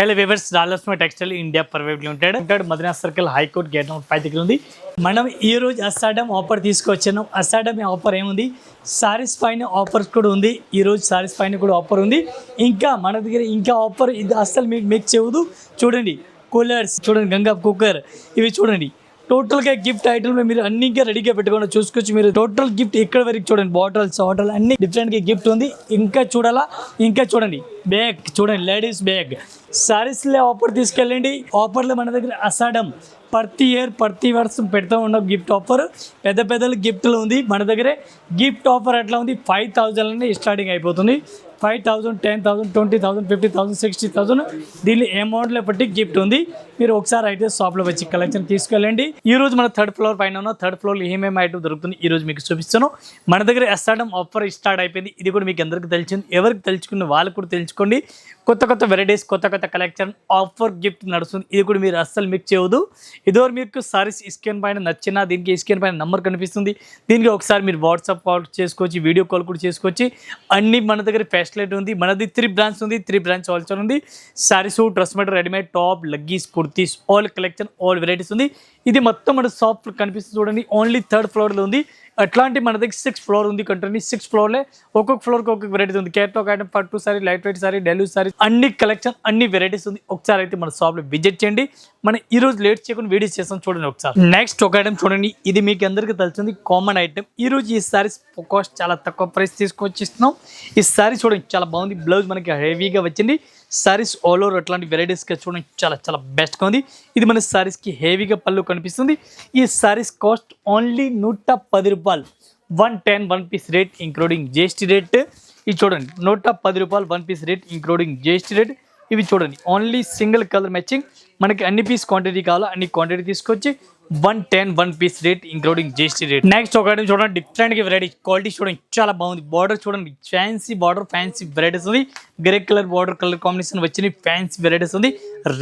Hello viewers, Rajalakshmi textile India private limited Madina circle high court gate number 5 దగ్గర ఉంది. మనం ఈ రోజు అసాడం ఆఫర్ తీసుకొచ్చాను. అసాడం ఆఫర్ ఏముంది, సారీస్ పైన ఆఫర్స్ కూడా ఉంది. ఈ రోజు సారీస్ పైన కూడా ఆఫర్ ఉంది. ఇంకా మన దగ్గర ఇంకా ఆఫర్ ఇది అస్సలు మీకు మేక్ చేయదు. చూడండి కూలర్స్, చూడండి గంగా కుక్కర్, ఇవి చూడండి టోటల్గా గిఫ్ట్ ఐటమ్లో మీరు అన్ని ఇంకా రెడీగా పెట్టుకోండి. చూసుకోవచ్చు మీరు టోటల్ గిఫ్ట్ ఇక్కడ వరకు చూడండి, బాటిల్స్ వాటర్ అన్ని డిఫరెంట్గా గిఫ్ట్ ఉంది. ఇంకా చూడాలా, ఇంకా చూడండి బ్యాగ్, చూడండి లేడీస్ బ్యాగ్. సారీస్లో ఆఫర్ తీసుకెళ్ళండి. ఆఫర్లో మన దగ్గర అసాడం ప్రతి ఇయర్ ప్రతి వర్షం పెడతా ఉన్నాం గిఫ్ట్ ఆఫర్. పెద్ద గిఫ్ట్లు ఉంది మన దగ్గరే. గిఫ్ట్ ఆఫర్ ఎట్లా ఉంది, 5,000 స్టార్టింగ్ అయిపోతుంది. 5,000, 10,000, 20,000, 50,000, 60,000 దీనిలో అమౌంట్లో బట్టి గిఫ్ట్ ఉంది. మీరు ఒకసారి అయితే షాప్లో వచ్చి కలెక్షన్ తీసుకెళ్ళండి. ఈ రోజు మన 3rd ఫ్లోర్ పైన ఉన్న 3rd ఫ్లోర్లో ఏమేమి ఐటమ్ దొరుకుతుంది ఈ రోజు మీకు చూపిస్తాను. మన దగ్గర అసాడం ఆఫర్ స్టార్ట్ అయిపోయింది. ఇది కూడా మీకు అందరికీ తెలిసింది. ఎవరికి తెలుసుకున్న వాళ్ళు కూడా తెలుసుకోండి. కొత్త వెరైటీస్, కొత్త కలెక్షన్ ఆఫర్ గిఫ్ట్ నడుస్తుంది. ఇది కూడా మీరు అస్సలు మిక్స్ చేయవద్దు. ఇదివరకు మీకు సారీస్ స్క్రీన్ పైన నచ్చినా దీనికి స్క్రీన్ పైన నెంబర్ కనిపిస్తుంది. దీనికి ఒకసారి మీరు వాట్సాప్ కాల్ చేసుకోవచ్చు, వీడియో కాల్ కూడా చేసుకోవచ్చు. అన్ని మన దగ్గర ఫెసిలిటీ ఉంది. మనది 3 బ్రాంచ్ ఉంది. 3 బ్రాంచ్ ఆల్సో ఉంది. Saris, dress material, readymade, top, leggings, kurtis, all collection, all varieties ఉంది. ఇది మొత్తం మన షాప్ కనిపిస్తుంది చూడండి. ఓన్లీ 3rd ఫ్లోర్లో ఉంది. అట్లాంటి మన దగ్గర 6th ఫ్లోర్ ఉంది. కంటిన్యూ 6th ఫ్లోర్లో ఒక్కొక్క ఫ్లోర్కి ఒక్కొక్క వెరైటీ ఉంది. కేటలాగ్ ఐటమ్, పట్టు sorry, light weight sorry, delivery sorry, అన్ని కలెక్షన్, అన్ని వెరైటీస్ ఉంది. ఒకసారి అయితే మన షాప్లో విజిట్ చేయండి. మనం ఈ రోజు లేట్ చేయకుండా వీడియోస్ చేస్తాం చూడండి ఒకసారి. నెక్స్ట్ ఒక ఐటమ్ చూడండి. ఇది మీకు అందరికీ తెలిసింది, కామన్ ఐటమ్. ఈ రోజు ఈ సారీస్ కాస్ట్ చాలా తక్కువ ప్రైస్ తీసుకొచ్చి ఇస్తున్నాం. ఈ సారీ చూడండి చాలా బాగుంది. బ్లౌజ్ మనకి హెవీగా వచ్చింది. సారీస్ ఆల్ ఓవర్ అట్లాంటి వెరైటీస్గా చూడండి చాలా బెస్ట్గా ఉంది. ఇది మన సారీస్కి హెవీగా పళ్ళు కనిపిస్తుంది. ఈ సారీస్ కాస్ట్ ఓన్లీ 110 రూపాయలు. 110 1 piece rate including GST rate. ఇది చూడండి 110 రూపాయలు 1 piece rate including GST rate. ఇవి చూడండి ఓన్లీ సింగిల్ కలర్ మ్యాచింగ్. మనకి అన్ని పీస్ క్వాంటిటీ కావాలో అన్ని క్వాంటిటీ తీసుకొచ్చి 110 1 piece rate including GST rate. Next ఒక ఐటమ్ చూడండి, డిఫరెంట్గా వెరైటీ, క్వాలిటీ చూడండి చాలా బాగుంది. బార్డర్ చూడండి, ఫ్యాన్సీ బార్డర్, ఫ్యాన్సీ వెరైటీస్ ఉంది. Grey colour border colour combination వచ్చిన ఫ్యాన్సీ వెరైటీస్ ఉంది.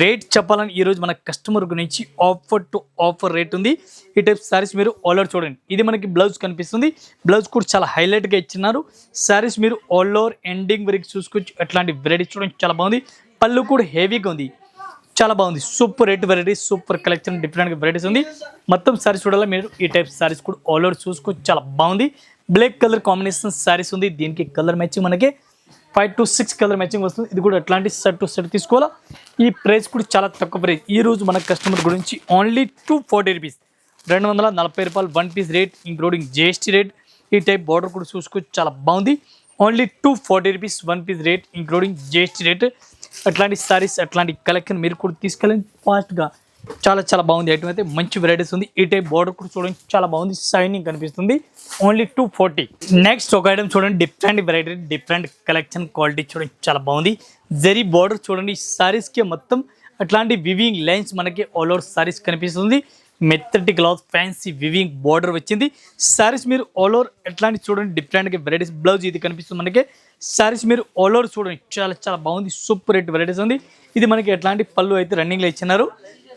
రేట్ చెప్పాలని ఈ రోజు మన కస్టమర్ గురించి ఆఫర్ టు ఆఫర్ రేట్ ఉంది. ఈ టైప్ సారీస్ మీరు ఆల్ ఓవర్ చూడండి. ఇది మనకి బ్లౌజ్ కనిపిస్తుంది. బ్లౌజ్ కూడా చాలా హైలైట్గా ఇచ్చినారు. సారీస్ మీరు ఆల్ ఓవర్ ఎండింగ్ వరకు చూసుకోవచ్చు. అట్లాంటి వెరైటీస్ చూడండి చాలా బాగుంది. పళ్ళు కూడా హెవీగా ఉంది, చాలా బాగుంది. Super rate varieties, super collection, డిఫరెంట్గా వెరైటీస్ ఉంది. మొత్తం సారీస్ చూడాలి మీరు. ఈ టైప్ సారీస్ కూడా ఆల్ ఓవర్ చూసుకోవచ్చు, చాలా బాగుంది. బ్లాక్ కలర్ కాంబినేషన్ సారీస్ ఉంది. దీనికి కలర్ మ్యాచింగ్ మనకి 5 to 6 కలర్ మ్యాచింగ్ వస్తుంది. ఇది కూడా అట్లాంటి సెట్ టు సెట్ తీసుకోవాలా. ఈ ప్రైస్ కూడా చాలా తక్కువ ప్రైస్. ఈ రోజు మన కస్టమర్ గురించి ఓన్లీ 240 రూపీస్, 240 రూపాయలు 1 piece rate including GST rate. ఈ టైప్ బార్డర్ కూడా చూసుకోవచ్చు, చాలా బాగుంది. Only 240 rupees 1 piece rate including GST rate. అట్లాంటి సారీస్, అట్లాంటి కలెక్షన్ మీరు కూడా తీసుకెళ్ళండి ఫాస్ట్గా. చాలా బాగుంది ఐటమ్ అయితే. మంచి వెరైటీస్ ఉంది. ఈ టైప్ బార్డర్ కూడా చూడండి చాలా బాగుంది, షైనింగ్ కనిపిస్తుంది. ఓన్లీ 240. నెక్స్ట్ ఒక ఐటమ్ చూడండి, different variety, different collection, quality చూడండి చాలా బాగుంది. జరీ బార్డర్ చూడండి. సారీస్కి మొత్తం అట్లాంటి వివింగ్ లైన్స్ మనకి ఆల్ ఓవర్ సారీస్ కనిపిస్తుంది. మెత్తటి క్లాత్, ఫ్యాన్సీ వివింగ్ బార్డర్ వచ్చింది. సారీస్ మీరు ఆల్ ఓవర్ ఎట్లాంటి చూడండి, డిఫరెంట్గా వెరైటీస్. బ్లౌజ్ ఇది కనిపిస్తుంది మనకి. సారీస్ మీరు ఆల్ ఓవర్ చూడండి చాలా బాగుంది. సూపర్ రేట్ వెరైటీస్ ఉంది. ఇది మనకి ఎట్లాంటి పళ్ళు అయితే రన్నింగ్లో ఇచ్చినారు.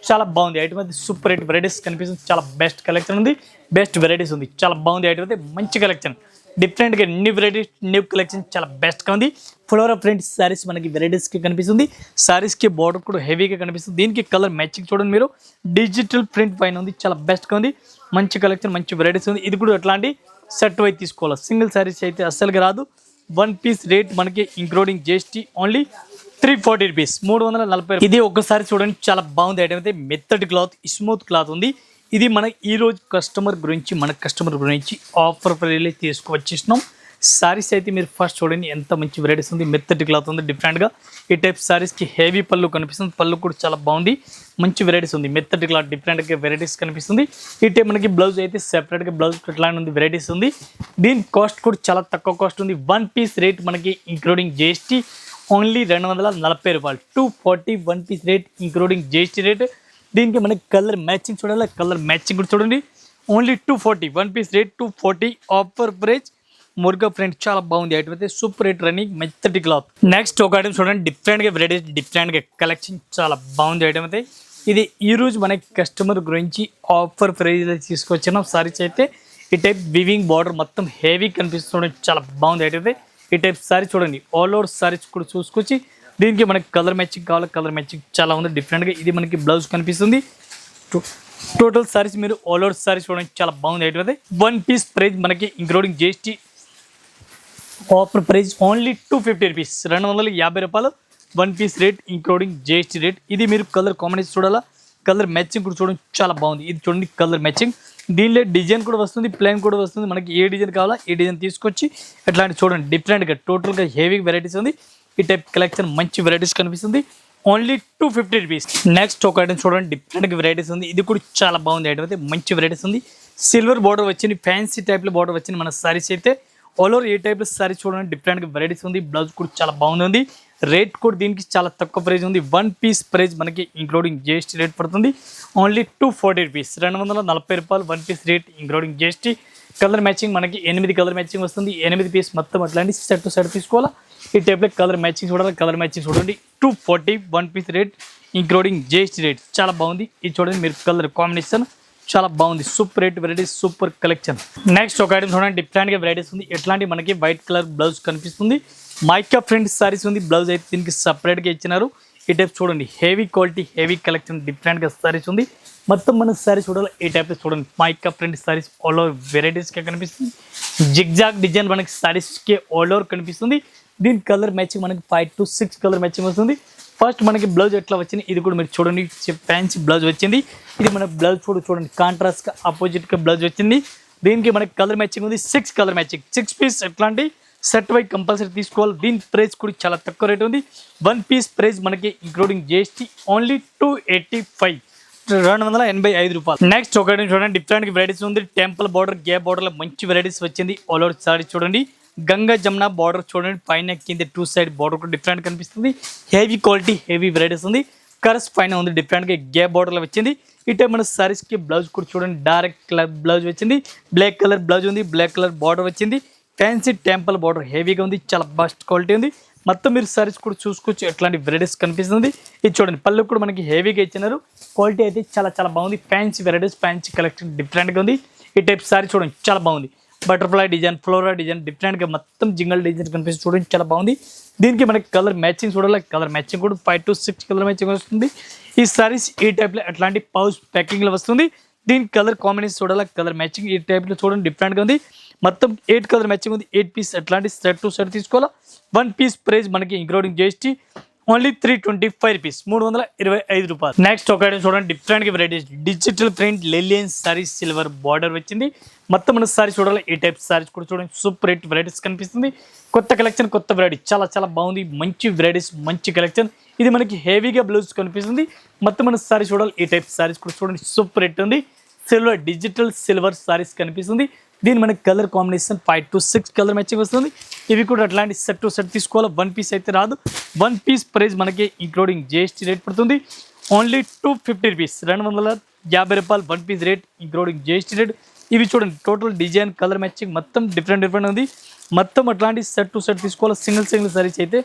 చాలా బాగుంది ఐటమ్ అయితే. సూపర్ రేట్ వెరైటీస్ కనిపిస్తుంది. చాలా బెస్ట్ కలెక్షన్ ఉంది, బెస్ట్ వెరైటీస్ ఉంది. చాలా బాగుంది ఐటమ్ అయితే. మంచి కలెక్షన్, డిఫరెంట్గా న్యూ వెరైటీస్, న్యూ కలెక్షన్ చాలా బెస్ట్గా ఉంది. ఫ్లోరా ప్రింట్ సారీస్ మనకి వెరైటీస్కి కనిపిస్తుంది. సారీస్కి బార్డర్ కూడా హెవీగా కనిపిస్తుంది. దీనికి కలర్ మ్యాచింగ్ చూడండి మీరు. డిజిటల్ ప్రింట్ పైన ఉంది, చాలా బెస్ట్గా ఉంది. మంచి కలెక్షన్, మంచి వెరైటీస్ ఉంది. ఇది కూడా అట్లాంటి సెట్ వైజ్ తీసుకోవాలి. సింగిల్ సారీస్ అయితే అస్సలుగా రాదు. 1 పీస్ రేట్ మనకి ఇంక్లూడింగ్ జిఎస్టీ ఓన్లీ 340 రూపీస్, 340. ఇది ఒక్కసారి చూడండి చాలా బాగుంది ఐటమ్ అయితే. మెత్తటి క్లాత్, స్మూత్ క్లాత్ ఉంది. ఇది మన ఈ రోజు కస్టమర్ గురించి ఆఫర్ ప్రైస్లో తీసుకువచ్చిస్తున్నాం. సారీస్ అయితే మీరు ఫస్ట్ చూడండి ఎంత మంచి వెరైటీస్ ఉంది. మెత్తటి క్లాత్ ఉంది డిఫరెంట్గా. ఈ టైప్ సారీస్కి హెవీ పళ్ళు కనిపిస్తుంది. పళ్ళు కూడా చాలా బాగుంది, మంచి వెరైటీస్ ఉంది. మెత్తటి క్లాత్, డిఫరెంట్గా వెరైటీస్ కనిపిస్తుంది. ఈ టైప్ మనకి బ్లౌజ్ అయితే సెపరేట్గా బ్లౌజ్ ఇట్లాంటి ఉంది, వెరైటీస్ ఉంది. దీని కాస్ట్ కూడా చాలా తక్కువ కాస్ట్ ఉంది. 1 పీస్ రేట్ మనకి ఇంక్లూడింగ్ జిఎస్టీ ఓన్లీ 240 రూపాయలు. 240 1 piece rate including GST rate. దీనికి మనకి కలర్ మ్యాచింగ్ చూడాలి. కలర్ మ్యాచింగ్ కూడా చూడండి. Only 240 1 piece rate 240 offer price. Muruga friend చాలా బాగుంది ఐటమ్ అయితే. సూపర్ రేట్ రన్నింగ్, మెత్తటి క్లాత్. నెక్స్ట్ ఒక ఐటమ్ చూడండి, డిఫరెంట్గా వెరైటీస్, డిఫరెంట్గా కలెక్షన్ చాలా బాగుంది ఐటమ్ అయితే. ఇది ఈరోజు మనకి కస్టమర్ గురించి ఆఫర్ ప్రైస్లో తీసుకొచ్చిన సారీస్ అయితే. ఈ టైప్ వివింగ్ బార్డర్ మొత్తం హెవీ కనిపిస్తుంది, చాలా బాగుంది అయితే. ఈ టైప్ సారీ చూడండి, ఆల్ ఓవర్ సారీస్ కూడా చూసుకొచ్చి దీనికి మనకి కలర్ మ్యాచింగ్ కావాలి, కలర్ మ్యాచింగ్ చాలా ఉంది డిఫరెంట్గా. ఇది మనకి బ్లౌజ్ కనిపిస్తుంది. టోటల్ సారీస్ మీరు ఆల్ ఓవర్ సారీస్ చూడండి చాలా బాగుంది. అయితే 1 పీస్ ప్రైస్ మనకి including GST offer price only 250 rupees, 250 రూపాయలు 1 piece rate including GST rate. ఇది మీరు కలర్ కాంబినేషన్ చూడాలా, కలర్ మ్యాచింగ్ కూడా చూడండి చాలా బాగుంది. ఇది చూడండి కలర్ మ్యాచింగ్. దీనిలో డిజైన్ కూడా వస్తుంది, ప్లెయిన్ కూడా వస్తుంది. మనకి ఏ డిజైన్ కావాలా ఏ డిజైన్ తీసుకొచ్చి అట్లాంటి చూడండి డిఫరెంట్గా టోటల్గా హెవీ వెరైటీస్ ఉంది. ఈ టైప్ కలెక్షన్ మంచి వెరైటీస్ కనిపిస్తుంది. Only 250 rupees. నెక్స్ట్ ఒక ఐటమ్ చూడండి డిఫరెంట్గా వెరైటీస్ ఉంది. ఇది కూడా చాలా బాగుంది ఐటమ్ అయితే, మంచి వెరైటీస్ ఉంది. సిల్వర్ బార్డర్ వచ్చింది, ఫ్యాన్సీ టైప్లో బార్డర్ వచ్చింది మన సారీస్ అయితే. ఆల్ ఓవర్ ఏ టైప్లో సారీస్ చూడండి డిఫరెంట్గా వెరైటీస్ ఉంది. బ్లౌజ్ కూడా చాలా బాగుంది. రేట్ కూడా దీనికి చాలా తక్కువ ప్రైస్ ఉంది. 1 పీస్ ప్రైస్ మనకి ఇంక్లూడింగ్ జిఎస్టీ రేట్ పడుతుంది ఓన్లీ 240 రూపీస్, 240 రూపాయలు 1 piece rate including GST. Colour matching మనకి 8 కలర్ మ్యాచింగ్ వస్తుంది. 8 పీస్ మొత్తం అట్లాంటి సెట్ టు సెట్ తీసుకోవాలా. ఈ టైప్లో కలర్ మ్యాచింగ్ చూడాలి, కలర్ మ్యాచింగ్ చూడండి 240 1 piece rate including GST rate చాలా బాగుంది. ఇది చూడండి మీరు కలర్ కాంబినేషన్ చాలా బాగుంది. Super rate varieties, super collection. Next ఒక ఐటమ్ చూడండి డిఫరెంట్గా వెరైటీస్ ఉంది. ఎట్లాంటి మనకి వైట్ కలర్ బ్లౌజ్ కనిపిస్తుంది. మైకా ప్రింట్ సారీస్ ఉంది. బ్లౌజ్ అయితే దీనికి సపరేట్గా ఇచ్చినారు. ఈ టైప్ చూడండి హెవీ క్వాలిటీ హెవీ కలెక్షన్ డిఫరెంట్గా సారీస్ ఉంది. మొత్తం మన సారీస్ చూడాలి ఈ టైప్లో చూడండి mica print saris all over వెరైటీస్గా కనిపిస్తుంది. జిగ్జాగ్ డిజైన్ మనకి సారీస్కి ఆల్ ఓవర్ కనిపిస్తుంది. దీని కలర్ మ్యాచింగ్ మనకి 5 to 6 కలర్ మ్యాచింగ్ వస్తుంది. ఫస్ట్ మనకి బ్లౌజ్ ఎట్లా వచ్చింది ఇది కూడా మీరు చూడండి ఫ్యాన్సీ బ్లౌజ్ వచ్చింది. ఇది మన బ్లౌజ్ చూడండి కాంట్రాస్ట్గా ఆపోజిట్గా బ్లౌజ్ వచ్చింది. దీనికి మనకి కలర్ మ్యాచింగ్ ఉంది 6 కలర్ మ్యాచింగ్ 6 పీస్ ఎట్లాంటి సెట్ వై కంపల్సరీ తీసుకోవాలి. దీని ప్రైస్ కూడా చాలా తక్కువ రేట్ ఉంది. 1 పీస్ ప్రైస్ మనకి ఇంక్లూడింగ్ జిఎస్టీ ఓన్లీ 285, 285 రూపాయలు. నెక్స్ట్ ఒకటి చూడండి డిఫరెంట్ వెరైటీస్ ఉంది. టెంపుల్ బార్డర్ గ్యాప్ బార్డర్లో మంచి వెరైటీస్ వచ్చింది. ఆల్ ఓవర్ సారీ చూడండి గంగా జమున బార్డర్ చూడండి పైన కింద 2 సైడ్ బార్డర్ కూడా డిఫరెంట్ కనిపిస్తుంది. హెవీ క్వాలిటీ హెవీ వెరైటీస్ ఉంది. కలర్స్ పైన ఉంది డిఫరెంట్గా గ్యాప్ బార్డర్లో వచ్చింది. ఈ టైప్ మన సారీస్కి బ్లౌజ్ కూడా చూడండి డైరెక్ట్ కలర్ బ్లౌజ్ వచ్చింది. బ్లాక్ కలర్ బ్లౌజ్ ఉంది, బ్లాక్ కలర్ బార్డర్ వచ్చింది. ఫ్యాన్సీ టెంపుల్ బార్డర్ హెవీగా ఉంది, చాలా బెస్ట్ క్వాలిటీ ఉంది. మొత్తం మీరు సారీస్ కూడా చూసుకోవచ్చు ఎట్లాంటి వెరైటీస్ కనిపిస్తుంది. ఇది చూడండి పళ్ళు కూడా మనకి హెవీగా ఇచ్చినారు. క్వాలిటీ అయితే చాలా చాలా బాగుంది. ఫ్యాన్సీ వెరైటీస్ ఫ్యాన్సీ కలెక్షన్ డిఫరెంట్గా ఉంది. ఈ టైప్ సారీ చూడండి చాలా బాగుంది. బటర్ఫ్లై డిజైన్ ఫ్లోరా డిజైన్ డిఫరెంట్గా మొత్తం జింగల్ డిజైన్ కనిపిస్తుంది చూడండి చాలా బాగుంది. దీనికి మనకి కలర్ మ్యాచింగ్ చూడాలి, కలర్ మ్యాచింగ్ కూడా 5 to 6 కలర్ మ్యాచింగ్ వస్తుంది. ఈ సారీస్ ఈ టైప్లో అట్లాంటి పౌచ్ ప్యాకింగ్లో వస్తుంది. దీనికి కలర్ కాంబినేషన్ చూడాలి, కలర్ మ్యాచింగ్ ఈ టైప్లో చూడండి డిఫరెంట్గా ఉంది. మొత్తం 8 కలర్ మ్యాచింగ్ ఉంది. 8 పీస్ అట్లాంటి సెట్ టు సెట్ తీసుకోవాలా. 1 పీస్ ప్రైస్ మనకి ఇంక్లూడింగ్ జిఎస్టీ ఓన్లీ 325 రూపీస్, 325 రూపాయలు. నెక్స్ట్ ఒక ఐటమ్ చూడండి డిఫరెంట్గా varieties digital print లెలియన్ saris silver border వచ్చింది. మొత్తం మన సారీ చూడాలి ఈ టైప్ సారీస్ కూడా చూడండి సూపర్ రేట్ వెరైటీస్ కనిపిస్తుంది. కొత్త కలెక్షన్ కొత్త వెరైటీ చాలా చాలా బాగుంది. మంచి వెరైటీస్ మంచి కలెక్షన్. ఇది మనకి హెవీగా బ్లౌజ్ కనిపిస్తుంది. మొత్తం మన సారీ చూడాలి ఈ టైప్ సారీస్ కూడా చూడండి సూపర్ రేట్ ఉంది. సిల్వర్ డిజిటల్ సిల్వర్ సారీస్ కనిపిస్తుంది. దీని మనకి colour combination 5 to 6 colour matching వస్తుంది. ఇవి కూడా అట్లాంటి సెట్ టు సెట్ తీసుకోవాలి. 1 పీస్ అయితే రాదు. 1 పీస్ ప్రైస్ మనకి ఇంక్లూడింగ్ జిఎస్టీ రేట్ పడుతుంది ఓన్లీ 250 రూపీస్, 250 రూపాయలు 1 piece rate including GST rate. ఇవి చూడండి టోటల్ డిజైన్ కలర్ మ్యాచింగ్ మొత్తం డిఫరెంట్ ఉంది. మొత్తం అట్లాంటి సెట్ టు సెట్ తీసుకోవాలి. సింగిల్ సారీస్ అయితే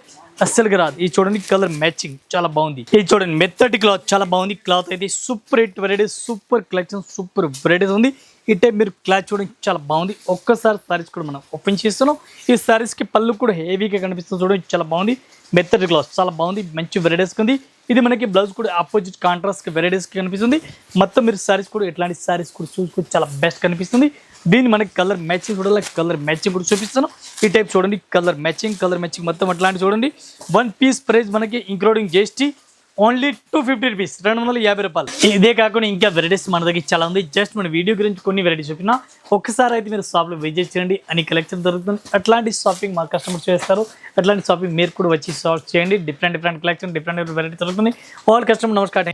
అస్సలుగా రాదు. ఇది చూడండి కలర్ మ్యాచింగ్ చాలా బాగుంది. ఇది చూడండి మెత్తటి క్లాత్ చాలా బాగుంది. క్లాత్ అయితే super rate varieties super collection super varieties ఉంది. ఈ టైప్ మీరు క్లాత్ చూడండి చాలా బాగుంది. ఒక్కసారి సారీస్ కూడా మనం ఓపెన్ చేస్తున్నాం. ఈ సారీస్కి పళ్ళు కూడా హెవీగా కనిపిస్తుంది చూడండి చాలా బాగుంది. మెత్తటి క్లాత్ చాలా బాగుంది. మంచి వెరైటీస్ ఉంది. ఇది మనకి బ్లౌజ్ కూడా ఆపోజిట్ కాంట్రాస్ట్ వెరైటీస్కి కనిపిస్తుంది. మొత్తం మీరు సారీస్ కూడా ఎట్లాంటి సారీస్ కూడా చూసుకొని చాలా బెస్ట్ కనిపిస్తుంది. దీన్ని మనకి కలర్ మ్యాచింగ్ చూడాలి, కలర్ మ్యాచింగ్ కూడా చూపిస్తాను. ఈ టైప్ చూడండి కలర్ మ్యాచింగ్ మొత్తం అట్లాంటి చూడండి. 1 పీస్ ప్రైస్ మనకి ఇంక్లూడింగ్ జిఎస్టీ ఓన్లీ 250 రూపీస్, 250 రూపాయలు. ఇదే కాకుండా ఇంకా వెరైటీస్ మన దగ్గర చాలా ఉంది. జస్ట్ మన వీడియో గురించి కొన్ని వెరైటీస్ చూపినా ఒక్కసారి అయితే మీరు షాప్లో విజిట్ చేయండి. అని కలెక్షన్ దొరుకుతుంది. అట్లాంటి షాపింగ్ మా కస్టమర్స్ చేస్తారు. అట్లాంటి షాపింగ్ మీరు కూడా వచ్చి షాప్ చేయండి. డిఫరెంట్ కలెక్షన్ డిఫరెంట్ వెరైటీ దొరుకుతుంది. ఆల్ కస్టమర్ నమస్కారం.